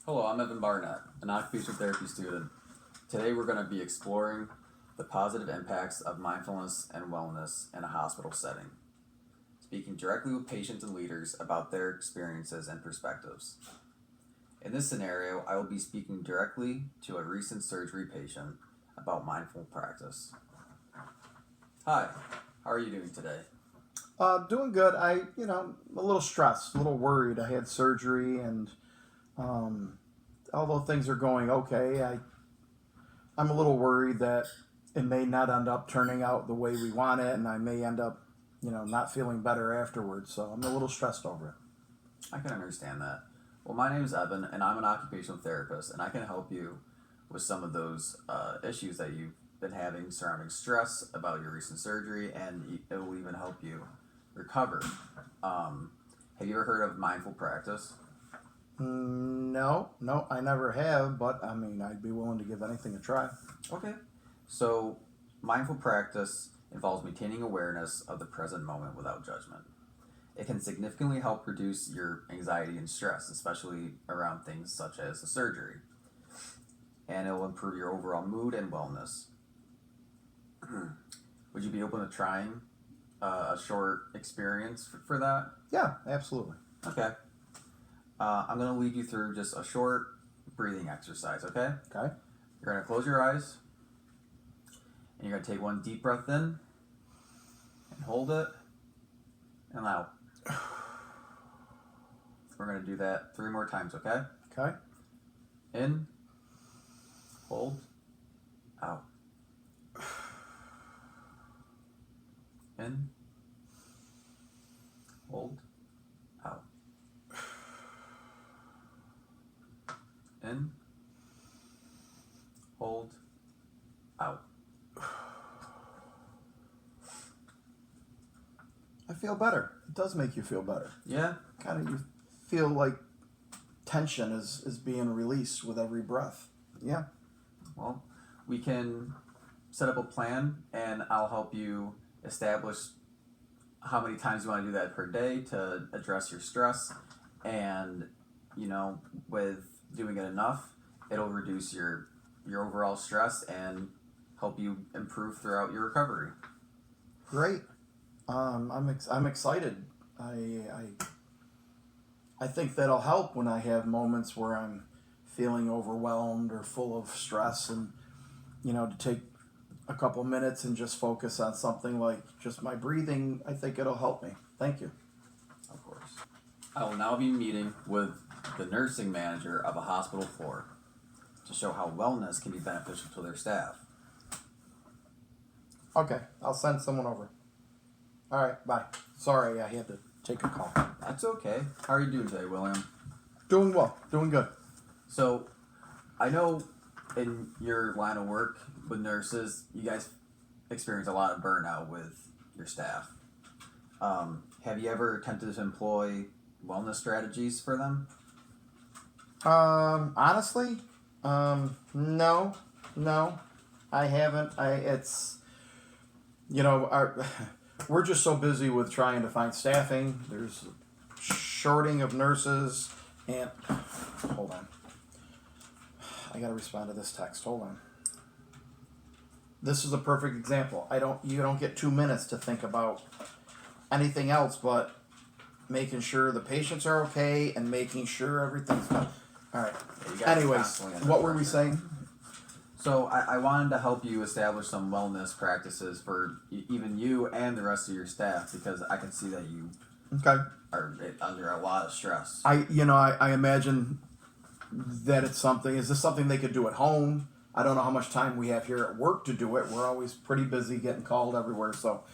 Hello, I'm Evan Barnett, an occupational therapy student. Today we're going to be exploring the positive impacts of mindfulness and wellness in a hospital setting, speaking directly with patients and leaders about their experiences and perspectives. In this scenario, I will be speaking directly to a recent surgery patient about mindful practice. Hi, how are you doing today? Doing good. A little stressed, a little worried. I had surgery, and although things are going okay, I'm a little worried that it may not end up turning out the way we want it, and I may end up, not feeling better afterwards. So I'm a little stressed over it. I can understand that. Well, my name is Evan, and I'm an occupational therapist, and I can help you with some of those issues that you've been having surrounding stress about your recent surgery, and it will even help you recover. Have you ever heard of mindful practice? No, I never have, but I mean, I'd be willing to give anything a try. Okay. So, mindful practice involves maintaining awareness of the present moment without judgment. It can significantly help reduce your anxiety and stress, especially around things such as the surgery. And it will improve your overall mood and wellness. Would you be open to trying a short experience for that? Yeah, absolutely. Okay. I'm going to lead you through just a short breathing exercise, okay? Okay. You're going to close your eyes, and you're going to take one deep breath in, and hold it, and out. We're going to do that 3 more times, okay? Okay. In, hold, out. In, hold, out. In, hold, out. I feel better. It does make you feel better. Yeah? Kind of, you feel like tension is being released with every breath. Yeah. Well, we can set up a plan, and I'll help you establish how many times you want to do that per day to address your stress. And, with doing it enough, it'll reduce your overall stress and help you improve throughout your recovery. Great. I'm excited. I think that'll help when I have moments where I'm feeling overwhelmed or full of stress, and to take a couple minutes and just focus on something like just my breathing. I think it'll help me. Thank you. Of course. I will now be meeting with the nursing manager of a hospital floor to show how wellness can be beneficial to their staff. Okay, I'll send someone over. All right, bye. Sorry, I had to take a call. That's okay. How are you doing today, William? Doing well. Doing good. So, I know in your line of work with nurses, you guys experience a lot of burnout with your staff. Have you ever attempted to employ wellness strategies for them? Honestly, no, I haven't. We're just so busy with trying to find staffing. There's shorting of nurses, and hold on. I gotta respond to this text. Hold on. This is a perfect example. You don't get 2 minutes to think about anything else but making sure the patients are okay and making sure everything's done. All right. Anyways, what were we saying? So I wanted to help you establish some wellness practices for even you and the rest of your staff, because I can see that you Okay. are under a lot of stress. I imagine that it's something. Is this something they could do at home? I don't know how much time we have here at work to do it. We're always pretty busy getting called everywhere. So,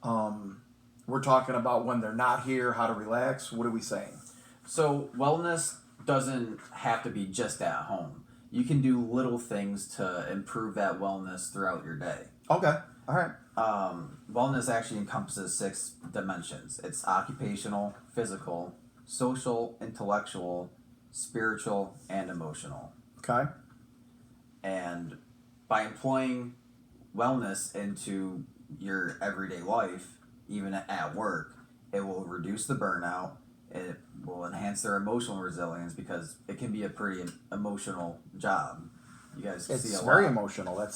we're talking about when they're not here, how to relax. What are we saying? So wellness doesn't have to be just at home. You can do little things to improve that wellness throughout your day. Okay. All right. Wellness actually encompasses 6 dimensions. It's occupational, physical, social, intellectual, spiritual, and emotional. Okay. And by employing wellness into your everyday life, even at work, it will reduce the burnout. It will enhance their emotional resilience because it can be a pretty emotional job. You guys see It's a very lot. emotional.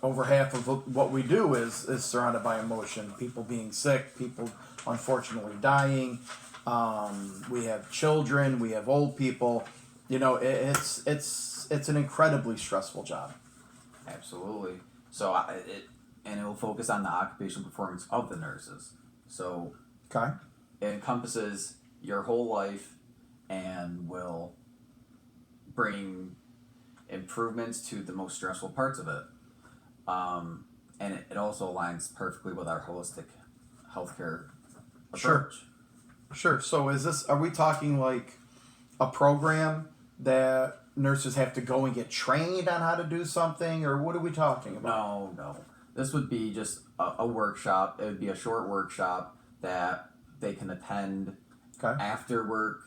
Over half of what we do is surrounded by emotion. People being sick, people unfortunately dying. We have children, we have old people. It's an incredibly stressful job. Absolutely. So it will focus on the occupational performance of the nurses. So Okay. it encompasses your whole life and will bring improvements to the most stressful parts of it. And it also aligns perfectly with our holistic healthcare Sure. approach. Sure. So are we talking like a program that nurses have to go and get trained on how to do something, or what are we talking about? No. This would be just a workshop. It would be a short workshop that they can attend Okay. after work,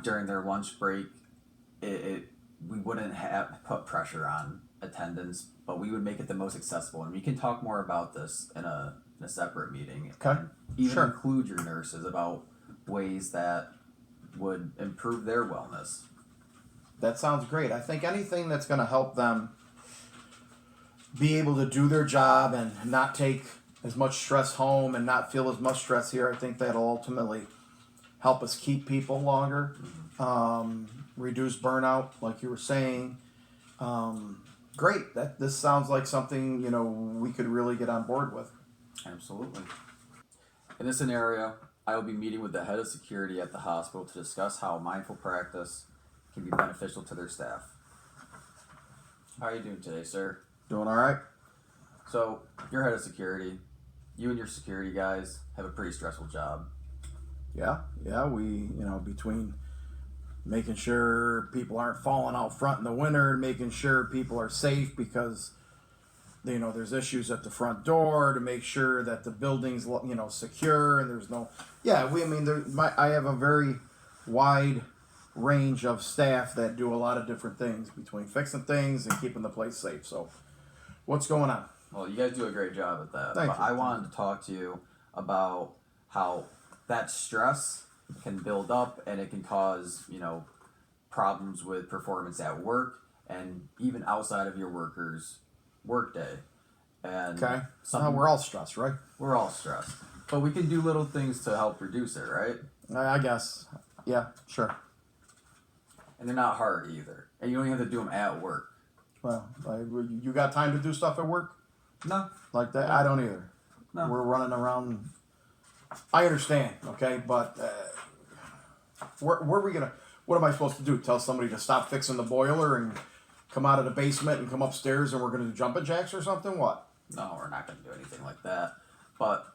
during their lunch break. We wouldn't have put pressure on attendance, but we would make it the most accessible. And we can talk more about this in a separate meeting. Okay. And even Sure. include your nurses about ways that would improve their wellness. That sounds great. I think anything that's going to help them be able to do their job and not take as much stress home and not feel as much stress here, I think that'll ultimately help us keep people longer, reduce burnout, like you were saying. Great. This sounds like something we could really get on board with. Absolutely. In this scenario, I will be meeting with the head of security at the hospital to discuss how mindful practice can be beneficial to their staff. How are you doing today, sir? Doing all right? So, you're head of security. You and your security guys have a pretty stressful job. Yeah. We between making sure people aren't falling out front in the winter, making sure people are safe because there's issues at the front door, to make sure that the building's secure and there's no. Yeah, I have a very wide range of staff that do a lot of different things between fixing things and keeping the place safe. So, what's going on? Well, you guys do a great job at that. Thank but you. I wanted to talk to you about how that stress can build up and it can cause, problems with performance at work and even outside of your workers' workday. And Okay. So we're all stressed, right? we're all stressed. But we can do little things to help reduce it, right? I guess. Yeah. Sure. And they're not hard either. And you don't even have to do them at work. Well, you got time to do stuff at work No. like that? I don't either. No. We're running around. I understand, okay, but where are we gonna? What am I supposed to do? Tell somebody to stop fixing the boiler and come out of the basement and come upstairs and we're gonna do jumping jacks or something? What? No, we're not going to do anything like that. But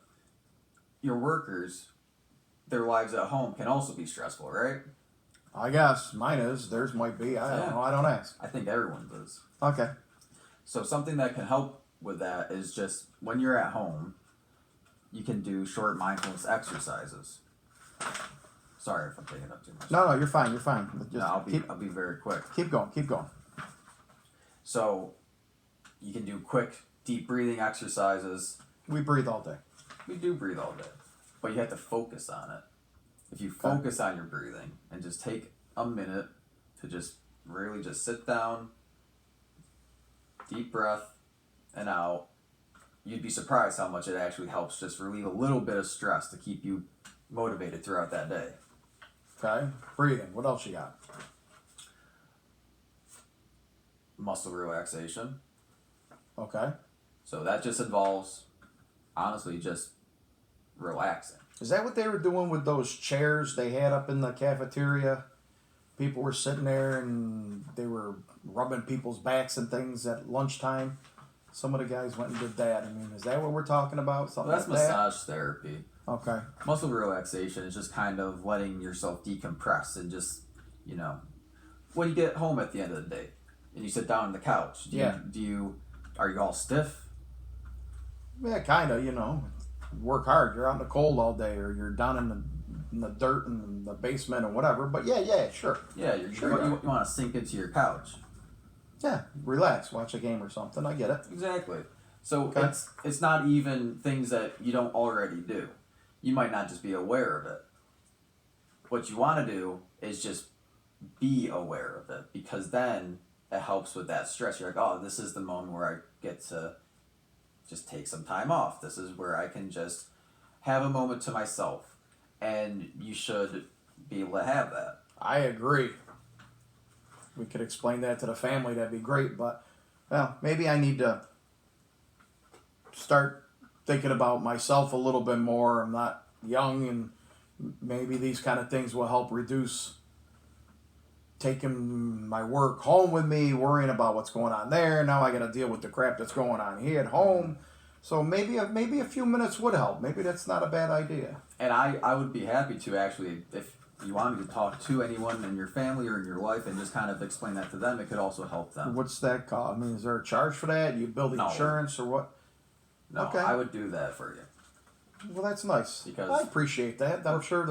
your workers, their lives at home can also be stressful, right? I guess mine is. Theirs might be. I don't know. I don't ask. I think everyone's is. Okay. So something that can help with that is just when you're at home, you can do short mindfulness exercises. Sorry if I'm taking up too much. No, you're fine. You're fine. Just No, I'll be very quick. keep going. Keep going. So you can do quick, deep breathing exercises. We breathe all day. We do breathe all day, but you have to focus on it. If you focus on your breathing and just take a minute to just really just sit down, deep breath, and out, you'd be surprised how much it actually helps just relieve a little bit of stress to keep you motivated throughout that day. Okay. Breathing. What else you got? Muscle relaxation. Okay. So that just involves, honestly, just relaxing. Is that what they were doing with those chairs they had up in the cafeteria? People were sitting there and they were rubbing people's backs and things at lunchtime. Some of the guys went and did that. Is that what we're talking about? Well, Something that's like that? massage therapy. Okay. Muscle relaxation is just kind of letting yourself decompress and just, when you get home at the end of the day and you sit down on the couch, are you all stiff? Yeah, kind of, work hard. You're out in the cold all day or you're down in the dirt in the basement or whatever. But yeah, sure. Yeah, Sure. you want to sink into your couch. Yeah, relax, watch a game or something. I get it. Exactly. So Okay. it's not even things that you don't already do. You might not just be aware of it. what you want to do is just be aware of it, because then it helps with that stress. You're like, oh, this is the moment where I get to just take some time off. This is where I can just have a moment to myself. And you should be able to have that. I agree. We could explain that to the family, that'd be great, but well, maybe I need to start thinking about myself a little bit more. I'm not young, and maybe these kind of things will help reduce taking my work home with me, worrying about what's going on there. Now I got to deal with the crap that's going on here at home. So maybe a few minutes would help. Maybe that's not a bad idea. And I would be happy to actually, if you wanted to talk to anyone in your family or in your life and just kind of explain that to them, it could also help them. What's that called? I mean, is there a charge for that? You build No. insurance or what? No, Okay. I would do that for you. Well, that's nice. Because I appreciate that. I'm sure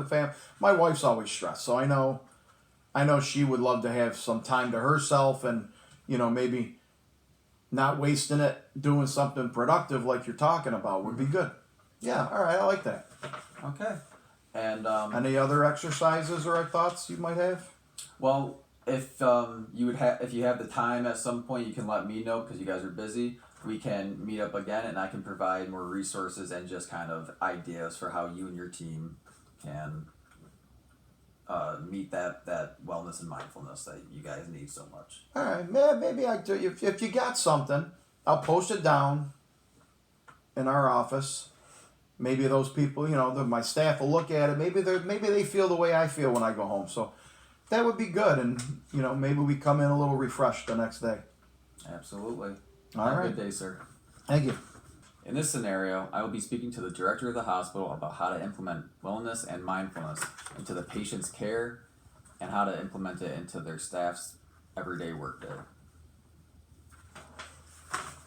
my wife's always stressed, so I know she would love to have some time to herself, and maybe not wasting it doing something productive like you're talking about would be good. Yeah, all right, I like that. Okay. And Any other exercises or thoughts you might have? well, if if you have the time at some point, you can let me know, because you guys are busy. We can meet up again, and I can provide more resources and just kind of ideas for how you and your team can meet that wellness and mindfulness that you guys need so much. All right, maybe I do. If you got something, I'll post it down in our office. Maybe those people, my staff will look at it. Maybe they feel the way I feel when I go home. So that would be good, and maybe we come in a little refreshed the next day. Absolutely. All Have right. a good day, sir. Thank you. In this scenario, I will be speaking to the director of the hospital about how to implement wellness and mindfulness into the patient's care and how to implement it into their staff's everyday workday.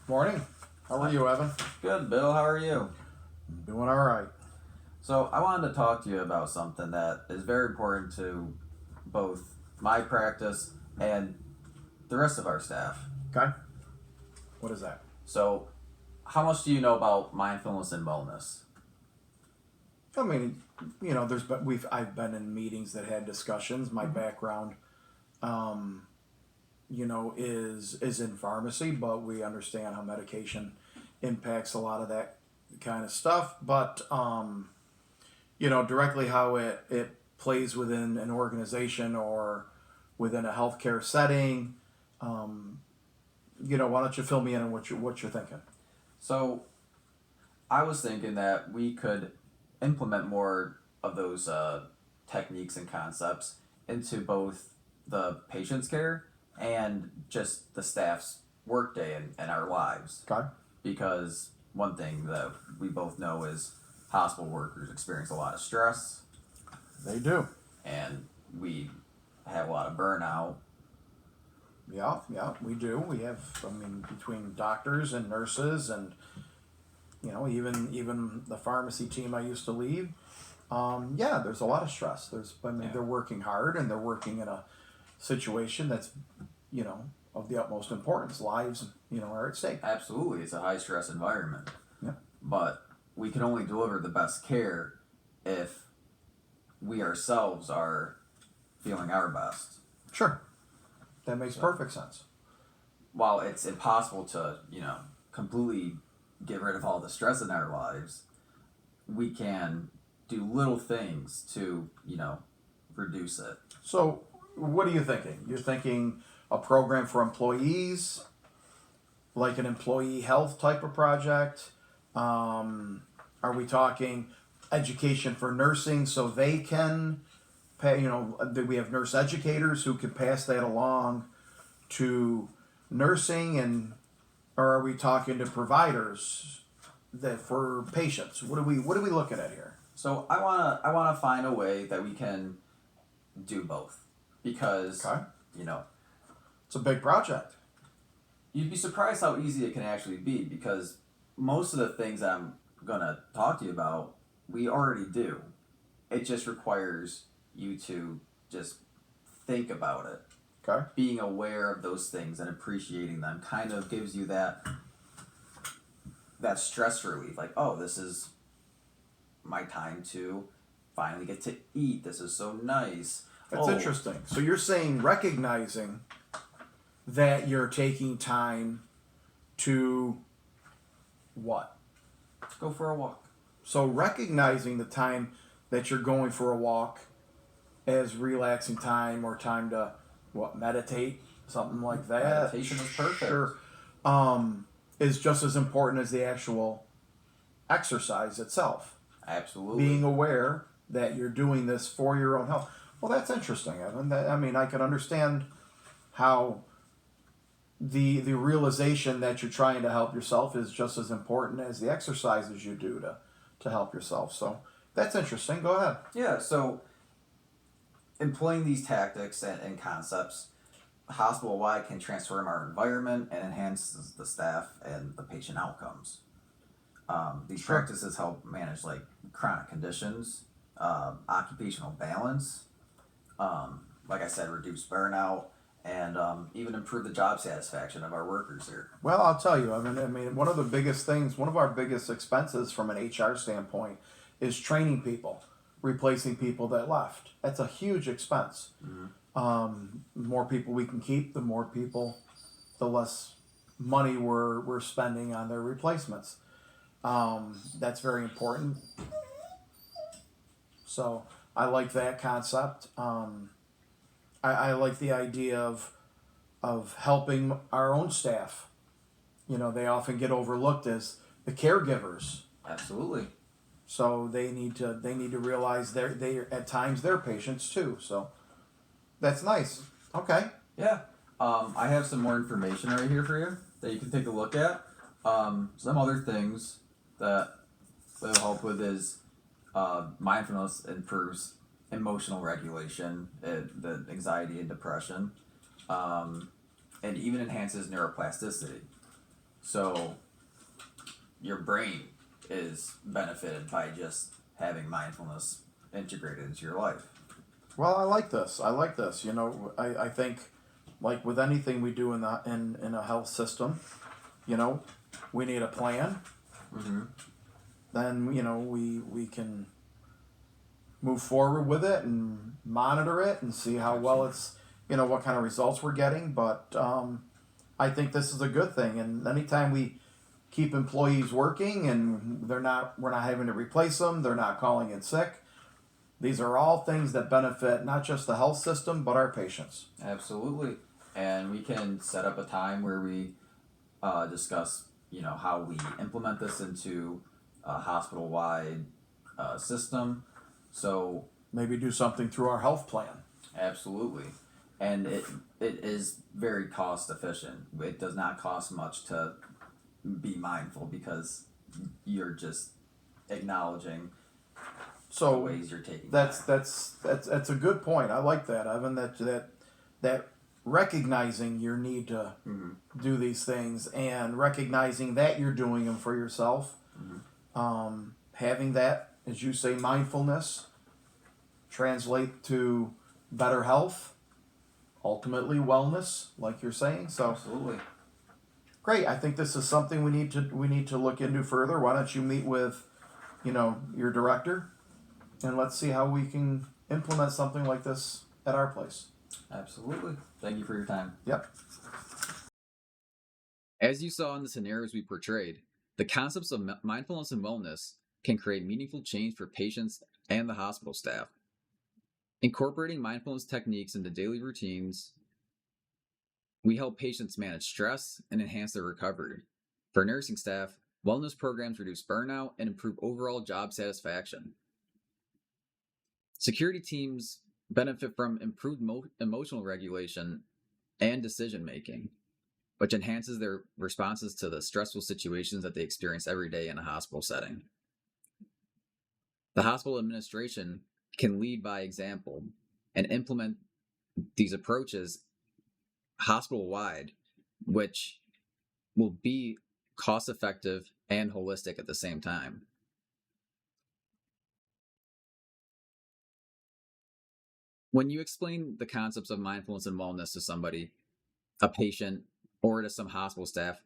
Morning. How are you, Evan? Good, Bill. How are you? Doing all right. So I wanted to talk to you about something that is very important to both my practice and the rest of our staff. Okay. What is that? So, how much do you know about mindfulness and wellness? I mean, I've been in meetings that had discussions. My background, is in pharmacy, but we understand how medication impacts a lot of that kind of stuff. But directly how it plays within an organization or within a healthcare setting. Why don't you fill me in on what you're thinking? So, I was thinking that we could implement more of those techniques and concepts into both the patient's care and just the staff's workday and our lives. Okay. Because one thing that we both know is hospital workers experience a lot of stress, They do. and we have a lot of burnout. Yeah, we do. We have, between doctors and nurses and, even the pharmacy team I used to lead, there's a lot of stress. They're working hard, and they're working in a situation that's, of the utmost importance. Lives, are at stake. Absolutely, it's a high stress environment. Yeah. But we can only deliver the best care if we ourselves are feeling our best. Sure. That makes perfect sense. While it's impossible to, completely get rid of all the stress in our lives, we can do little things to, reduce it. So, what are you thinking? You're thinking a program for employees, like an employee health type of project? Are we talking education for nursing so they can pay, do we have nurse educators who can pass that along to nursing, or are we talking to providers that for patients? What are we looking at here? So I wanna find a way that we can do both, because Okay. It's a big project. you'd be surprised how easy it can actually be, because most of the things that I'm gonna talk to you about we already do. It just requires you to just think about it. Okay. Being aware of those things and appreciating them kind of gives you that stress relief. Like, oh, this is my time to finally get to eat. This is so nice. That's interesting. So you're saying recognizing that you're taking time to what? Go for a walk. So recognizing the time that you're going for a walk as relaxing time or time to meditate, something like that. Meditation is perfect. Sure. Is just as important as the actual exercise itself. Absolutely. Being aware that you're doing this for your own health. Well, that's interesting, Evan. I can understand how the realization that you're trying to help yourself is just as important as the exercises you do to help yourself. So that's interesting. Go ahead. Yeah, so employing these tactics and concepts hospital-wide can transform our environment and enhance the staff and the patient outcomes. These practices help manage like chronic conditions, occupational balance, like I said, reduce burnout, and even improve the job satisfaction of our workers here. Well, I'll tell you, one of the biggest things, one of our biggest expenses from an HR standpoint is training people, replacing people that left. That's a huge expense. Mm-hmm. The more people we can keep, the less money we're spending on their replacements. That's very important. So I like that concept. I like the idea of helping our own staff. They often get overlooked as the caregivers. Absolutely. So they need to realize they at times they're patients too. So that's nice. Okay. Yeah. I have some more information right here for you that you can take a look at. Some other things that will help with is mindfulness improves emotional regulation, the anxiety and depression, and even enhances neuroplasticity. So your brain is benefited by just having mindfulness integrated into your life. Well, I like this. I think, like with anything we do in a health system, we need a plan. Mm-hmm. Then we can move forward with it and monitor it and see how well it's what kind of results we're getting. But I think this is a good thing. And anytime we keep employees working and we're not having to replace them, they're not calling in sick. These are all things that benefit not just the health system, but our patients. Absolutely. And we can set up a time where we discuss, how we implement this into a hospital-wide system. So maybe do something through our health plan. Absolutely. And it is very cost efficient. It does not cost much to be mindful because you're just acknowledging the ways you're taking. That's a good point. I like that, Evan. That recognizing your need to do these things and recognizing that you're doing them for yourself. Mm-hmm. Having that, as you say, mindfulness translate to better health, ultimately wellness, like you're saying. So absolutely. Great. I think this is something we need to look into further. Why don't you meet with, your director, and let's see how we can implement something like this at our place. Absolutely. Thank you for your time. Yep. As you saw in the scenarios we portrayed, the concepts of mindfulness and wellness can create meaningful change for patients and the hospital staff. Incorporating mindfulness techniques into daily routines, we help patients manage stress and enhance their recovery. For nursing staff, wellness programs reduce burnout and improve overall job satisfaction. Security teams benefit from improved emotional regulation and decision-making, which enhances their responses to the stressful situations that they experience every day in a hospital setting. The hospital administration can lead by example and implement these approaches hospital-wide, which will be cost-effective and holistic at the same time. When you explain the concepts of mindfulness and wellness to somebody, a patient, or to some hospital staff,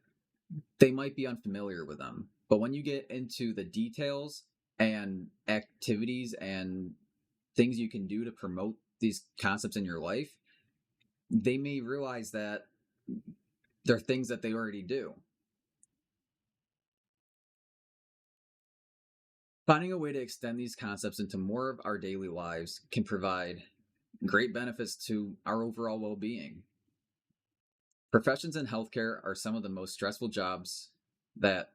they might be unfamiliar with them. But when you get into the details and activities and things you can do to promote these concepts in your life, they may realize that they're things that they already do. Finding a way to extend these concepts into more of our daily lives can provide great benefits to our overall well being. Professions in healthcare are some of the most stressful jobs that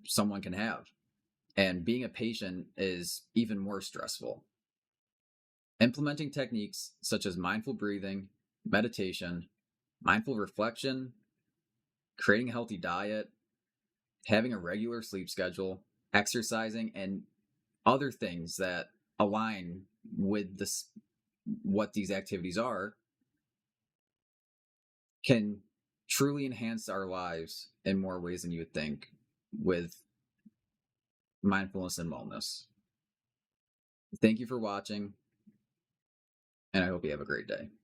someone can have, and being a patient is even more stressful. Implementing techniques such as mindful breathing, meditation, mindful reflection, creating a healthy diet, having a regular sleep schedule, exercising, and other things that align with this, what these activities are, can truly enhance our lives in more ways than you would think with mindfulness and wellness. Thank you for watching, and I hope you have a great day.